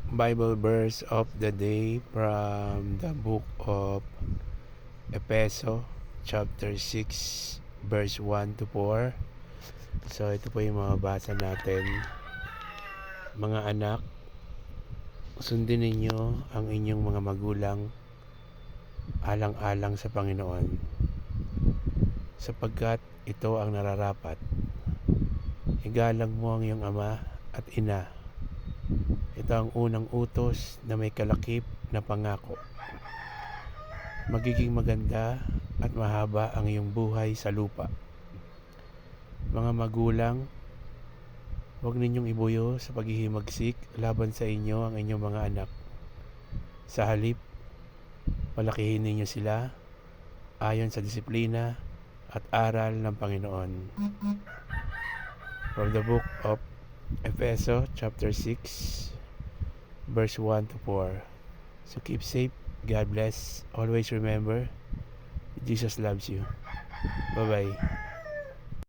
Bible verse of the day from the book of Efeso chapter 6 verse 1 to 4. So ito po yung mababasa natin. Mga anak, sundin ninyo ang inyong mga magulang alang-alang sa Panginoon, sapagkat ito ang nararapat. Igalang mo ang iyong ama at ina. Ito ang unang utos na may kalakip na pangako. Magiging maganda at mahaba ang iyong buhay sa lupa. Mga magulang, huwag ninyong ibuyo sa paghihimagsik laban sa inyo ang inyong mga anak. Sa halip, palakihin ninyo sila ayon sa disiplina at aral ng Panginoon. From the book of Efeso chapter 6 verse 1 to 4. So keep safe. God bless. Always remember, Jesus loves you. Bye-bye.